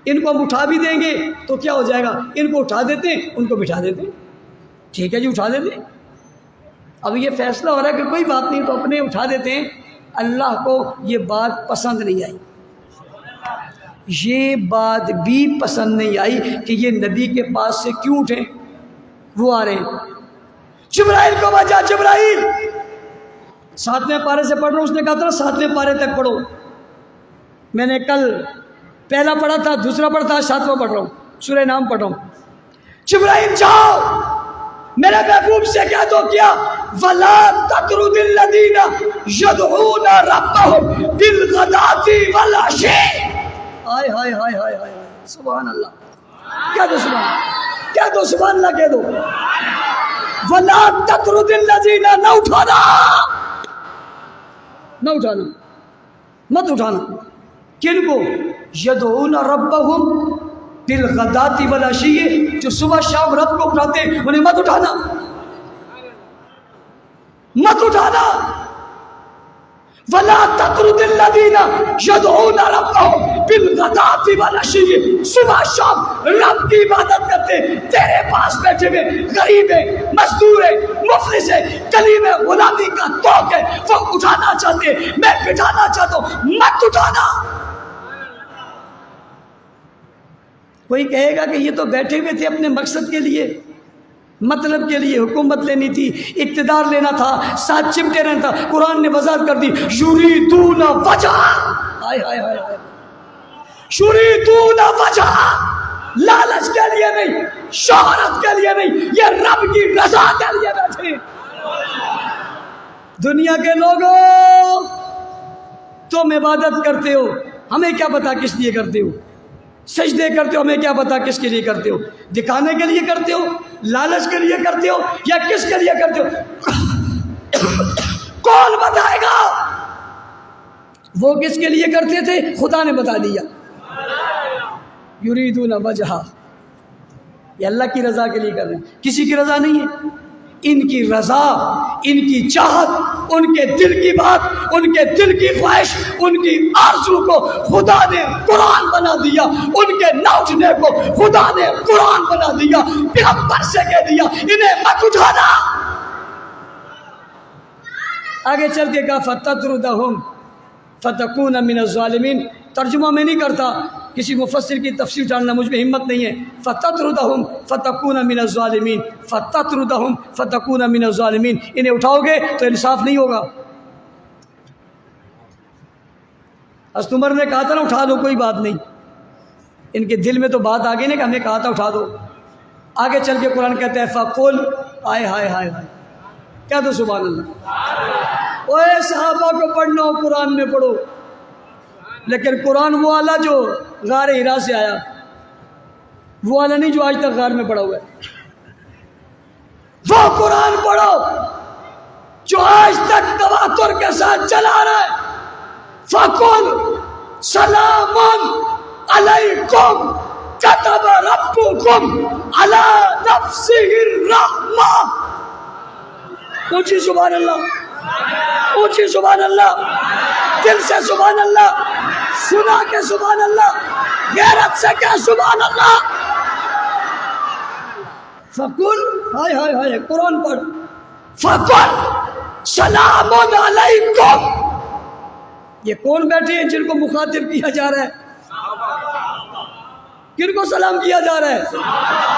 ان کو ہم اٹھا بھی دیں گے تو کیا ہو جائے گا، ان کو اٹھا دیتے ہیں ان کو بٹھا دیتے ہیں، ٹھیک ہے جی اٹھا دیتے ہیں۔ اب یہ فیصلہ ہو رہا ہے کہ کوئی بات نہیں تو اپنے اٹھا دیتے ہیں۔ اللہ کو یہ بات پسند نہیں آئی، یہ بات بھی پسند نہیں آئی کہ یہ نبی کے پاس سے کیوں اٹھیں، وہ آ رہے ہیں۔ جبرائیل کو بجا، جبرائیل 7ویں پارے سے پڑھ رہا ہوں، اس نے کہا تھا 7ویں پارے تک پڑھو، میں نے کل پہلا پڑھا تھا، دوسرا پڑھا تھا، 7واں پڑھ رہا ہوں، سورہ نام پڑھ رہا ہوں۔ جبرائیل جاؤ میرے محبوب سے کہہ دو کیا، وَلَا تَطْرُدِ الَّذِينَ يَدْعُونَ رَبَّهُمْ بِالْغَدَاةِ وَالْعَشِيِّ۔ ہائے ہائے ہائے ہائے ہائے، سبحان اللہ، کہہ دو سبحان، کہہ دو سبحان اللہ، کہہ دو وَلَا تَطْرُدِ الَّذِينَ، نہ اٹھانا، نہ اٹھانا، مت اٹھانا، کن کو، یدعون ربہم بالغداۃ والعشی، جو صبح شام رب کو اٹھاتے ہیں انہیں مت اٹھانا، مت اٹھانا۔ وَلَا تَطْرُدِ الَّذِينَ يَدْعُونَ رَبَّهُمْ بِالْغَدَاةِ وَالْعَشِيِّ، صبح شام رب کی عبادت کرتے، تیرے پاس بیٹھے ہوئے غریب ہے، مزدور ہے، مفلس ہے، کلیم غلامی کا توق ہے، وہ اٹھانا چاہتے، میں بٹھانا چاہتا ہوں، مت اٹھانا۔ کوئی کہے گا کہ یہ تو بیٹھے ہوئے تھے اپنے مقصد کے لیے، مطلب کے لیے، حکومت لینی تھی، اقتدار لینا تھا، ساتھ چمٹے رہنا تھا، قرآن نے وضاحت کر دی، یریدون وجہ، ہائے ہائے ہائے ہائے، یریدون وجہ، لالچ کے لیے نہیں، شہرت کے لیے نہیں، یہ رب کی رضا کے لیے بیٹھے۔ دنیا کے لوگوں تم عبادت کرتے ہو، ہمیں کیا پتا کس لیے کرتے ہو، سجدے کرتے ہو، ہمیں کیا پتا کس کے لیے کرتے ہو، دکھانے کے لیے کرتے ہو، لالچ کے لیے کرتے ہو، یا کس کے لیے کرتے ہو، کون بتائے گا؟ وہ کس کے لیے کرتے تھے خدا نے بتا دیا، یریدون وجہ، یہ اللہ کی رضا کے لیے کر رہے ہیں، کسی کی رضا نہیں ہے، ان کی رضا، ان کی چاہت، ان کے دل کی بات، ان کے دل کی خواہش، ان کی آرزو کو خدا نے قرآن بنا دیا، ان کے نہ اٹھنے کو خدا نے قرآن بنا دیا، پیغمبر سے کہہ دیا انہیں مت اٹھانا۔ آگے چل کے کہا فَتَطْرُدَهُمْ فَتَكُونَ مِنَ الظَّالِمِينَ، ترجمہ میں نہیں کرتا، کسی مفسر کی تفسیر جاننا مجھ میں ہمت نہیں ہے، فَتَطْرُدَهُمْ فَتَكُونَ مِنَ الظَّالِمِينَ، فَتَطْرُدَهُمْ فَتَكُونَ مِنَ الظَّالِمِينَ، انہیں اٹھاؤ گے تو انصاف نہیں ہوگا۔ حضرت عمر نے کہا تھا نا اٹھا دو کوئی بات نہیں، ان کے دل میں تو بات آ گئی نا کہ ہم نے کہا تھا اٹھا دو۔ آگے چل کے قرآن کہتا ہے فَقُلْ، آئے ہائے ہائے ہائے، کہہ دو سبحان اللہ۔ اوے صحابہ کو پڑھنا ہو قرآن میں پڑھو، لیکن قرآن وہ والا جو غار ہرا سے آیا، وہ والا نہیں جو آج تک غار میں پڑھا ہوا ہے، وہ قرآن پڑھو جو آج تک تواتر کے ساتھ چلا رہا ہے۔ فَقُلْ سَلَامٌ عَلَيْكُمْ كَتَبَ رَبُّكُمْ عَلَى نَفْسِهِ الرَّحْمَةَ، اونچی سبحان اللہ، اونچی سبحان اللہ، دل سے سبحان اللہ، سنا کے سبحان اللہ، غیرت سے کہ سبحان اللہ۔ فَقُلْ، ہائے ہائے ہائے، قرآن پڑھ، فَقُلْ سَلَامٌ عَلَيْكُمْ، یہ کون بیٹھے ہیں جن کو مخاطب کیا جا رہا ہے؟ کن کو سلام کیا جا رہا ہے؟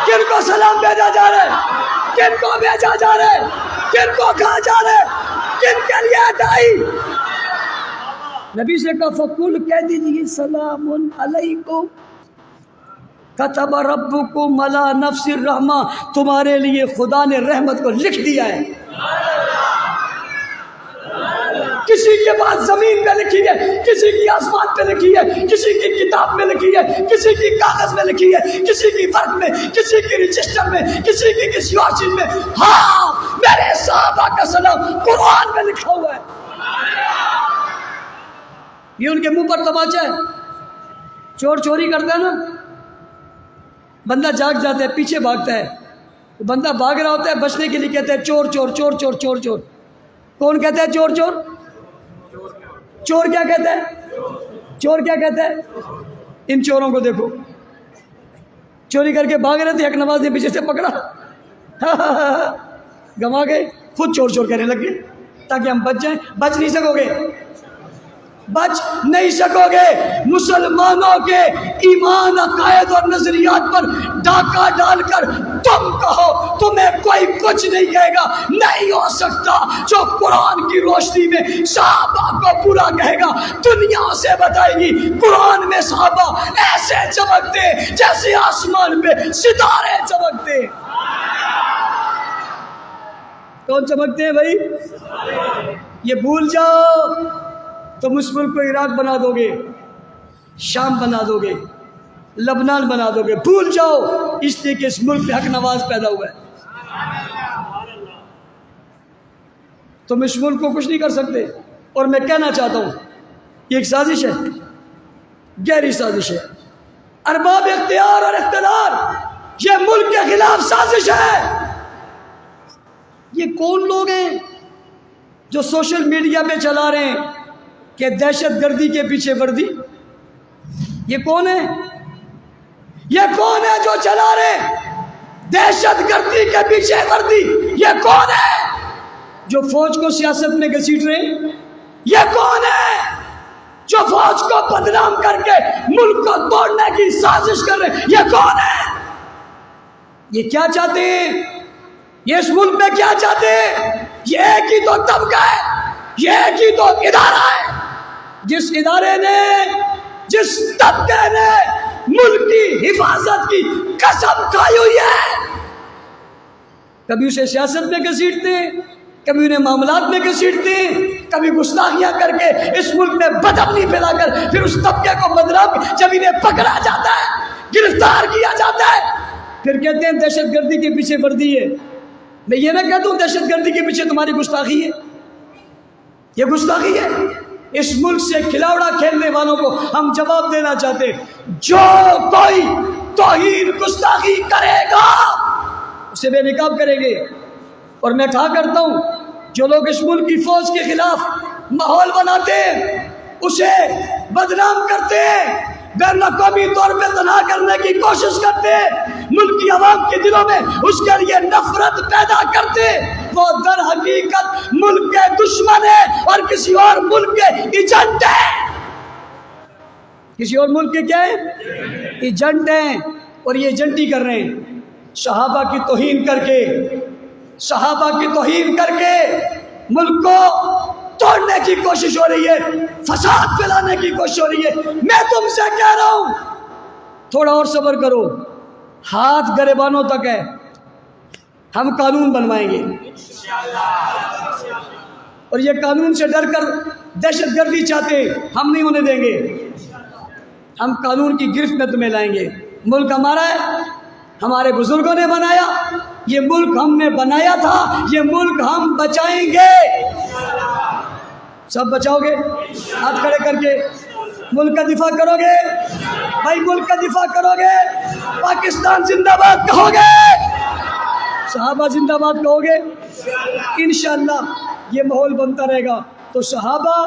کن کو سلام بھیجا جا رہا ہے؟ کن کو بھیجا جا رہا ہے؟ کن کو کہا جا رہا ہے؟ کن کے لیے دائی؟ نبی سے کہا فقول، کہہ دیجیے سلام علیکم کتب ربکم علی نفس الرحمہ، تمہارے لیے خدا نے رحمت کو لکھ دیا ہے۔ کسی کے پاس زمین پہ لکھی ہے، کسی کی آسمان پہ لکھی ہے، کسی کی کتاب میں لکھی ہے، کسی کی کاغذ میں لکھی ہے، کسی کی ورق میں، کسی کی رجسٹر میں، کسی کی کسی اور چیز میں۔ ہاں، میرے صحابہ کا سلام قرآن میں لکھا ہوا ہے۔ یہ ان کے منہ پر تماچا ہے۔ چور چوری کرتا ہے نا، بندہ جاگ جاتا ہے، پیچھے بھاگتا ہے، بندہ بھاگ رہا ہوتا ہے، بچنے کے لیے کہتا ہے چور چور چور چور چور چور، کون کہتا ہے چور چور؟ چور کیا کہتا ہے؟ چور کیا کہتا ہے؟ ان چوروں کو دیکھو، چوری کر کے بھاگ رہے تھے، ایک نماز نے پیچھے سے پکڑا، گما گئے، خود چور چور کہنے لگ گئے تاکہ ہم بچ جائیں۔ بچ نہیں سکو گے، بچ نہیں سکو گے۔ مسلمانوں کے ایمان، عقائد اور نظریات پر ڈاکہ ڈال کر تم کہو تمہیں کوئی کچھ نہیں کہے گا، نہیں ہو سکتا۔ جو قرآن کی روشنی میں صحابہ کو برا کہے گا، دنیا سے بتائے گی قرآن میں صحابہ ایسے چمکتے جیسے آسمان پہ ستارے چمکتے۔ کون چمکتے ہیں بھائی؟ یہ بھول جاؤ، تم اس ملک کو عراق بنا دو گے، شام بنا دو گے، لبنان بنا دو گے، بھول جاؤ، اس لیے کہ اس ملک پہ حق نواز پیدا ہوا ہے۔ تم اس ملک کو کچھ نہیں کر سکتے۔ اور میں کہنا چاہتا ہوں یہ ایک سازش ہے، گہری سازش ہے۔ ارباب اختیار اور اقتدار، یہ ملک کے خلاف سازش ہے۔ یہ کون لوگ ہیں جو سوشل میڈیا پہ چلا رہے ہیں کہ دہشت گردی کے پیچھے وردی؟ یہ کون ہے؟ یہ کون ہے جو چلا رہے دہشت گردی کے پیچھے وردی؟ یہ کون ہے جو فوج کو سیاست میں گھسیٹ رہے ہیں؟ یہ کون ہے جو فوج کو بدنام کر کے ملک کو توڑنے کی سازش کر رہے ہیں؟ یہ کون ہے؟ یہ کیا چاہتے ہیں؟ یہ اس ملک میں کیا چاہتے ہیں؟ یہ ایک ہی تو طبقہ ہے، یہ ایک ہی تو ادارہ ہے جس ادارے نے، جس طبقے نے ملک کی حفاظت کی قسم کھائی ہوئی ہے۔ کبھی اسے سیاست میں گھسیٹتے ہیں، کبھی انہیں معاملات میں گھسیٹتے ہیں، کبھی گستاخیاں کر کے اس ملک میں بدامنی پھیلا کر پھر اس طبقے کو بدنام، جب انہیں پکڑا جاتا ہے، گرفتار کیا جاتا ہے، پھر کہتے ہیں دہشت گردی کے پیچھے وردی ہے۔ میں یہ نہ کہہ دوں دہشت گردی کے پیچھے تمہاری گستاخی ہے، یہ گستاخی ہے۔ اس ملک سے کھلاوڑا کھیلنے والوں کو ہم جواب دینا چاہتے ہیں، جو کوئی توہین گستاخی کرے گا اسے بے نقاب کریں گے۔ اور میں کہا کرتا ہوں جو لوگ اس ملک کی فوج کے خلاف ماحول بناتے ہیں، اسے بدنام کرتے ہیں، بین الاقوامی طور پہ تنہا کرنے کی کوشش کرتے ہیں، ملک کی عوام کے دلوں میں اس کے لیے نفرت پیدا کرتے، وہ در حقیقت ملک کے دشمن ہے اور کسی اور ملک کے ایجنٹ ہیں۔ کسی اور ملک کے کیا ہیں؟ ایجنٹ ہیں، اور یہ ایجنٹی کر رہے ہیں۔ صحابہ کی توہین کر کے، صحابہ کی توہین کر کے ملک کو توڑنے کی کوشش ہو رہی ہے، فساد پھیلانے کی کوشش ہو رہی ہے۔ میں تم سے کہہ رہا ہوں تھوڑا اور صبر کرو، ہاتھ گریبانوں تک ہے، ہم قانون بنوائیں گے، اور یہ قانون سے ڈر کر دہشت گردی چاہتے ہم نہیں ہونے دیں گے، ہم قانون کی گرفت میں تمہیں لائیں گے۔ ملک ہمارا ہے، ہمارے بزرگوں نے بنایا، یہ ملک ہم نے بنایا تھا، یہ ملک ہم بچائیں گے۔ سب بچاؤ گے؟ ہاتھ کھڑے کر کے ملک کا دفاع کرو گے؟ بھائی ملک کا دفاع کرو گے؟ پاکستان زندہ باد کہو گے؟ صحابہ زندہ باد کہو گے؟ انشاءاللہ یہ ماحول بنتا رہے گا تو صحابہ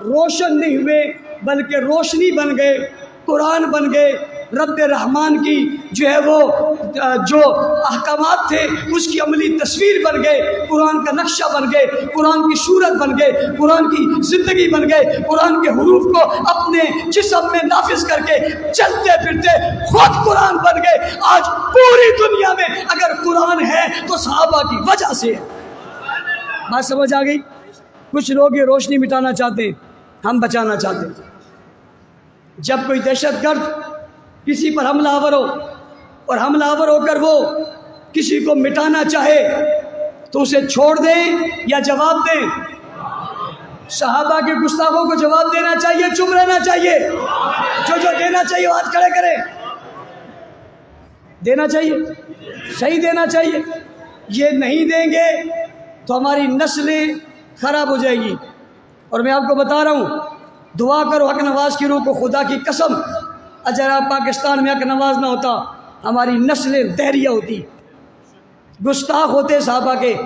روشن نہیں ہوئے بلکہ روشنی بن گئے، قرآن بن گئے، رب رحمان کی جو ہے وہ جو احکامات تھے اس کی عملی تصویر بن گئے، قرآن کا نقشہ بن گئے، قرآن کی صورت بن گئے، قرآن کی زندگی بن گئے، قرآن کے حروف کو اپنے جسم میں نافذ کر کے چلتے پھرتے خود قرآن بن گئے۔ آج پوری دنیا میں اگر قرآن ہے تو صحابہ کی وجہ سے ہے۔ بات سمجھ آ گئی؟ کچھ لوگ یہ روشنی مٹانا چاہتے ہیں، ہم بچانا چاہتے ہیں۔ جب کوئی دہشت گرد کسی پر حملہ آور ہو اور حملہ آور ہو کر وہ کسی کو مٹانا چاہے تو اسے چھوڑ دیں یا جواب دیں؟ صحابہ کے گستاخوں کو جواب دینا چاہیے، چپ رہنا چاہیے؟ جو دینا چاہیے ہاتھ کھڑے کریں۔ دینا چاہیے، صحیح دینا چاہیے۔ یہ نہیں دیں گے تو ہماری نسلیں خراب ہو جائے گی۔ اور میں آپ کو بتا رہا ہوں، دعا کرو حق نواز کی روح کو، خدا کی قسم اگر آپ پاکستان میں حق نواز نہ ہوتا ہماری نسلیں دہریہ ہوتی، گستاخ ہوتے صحابہ کے۔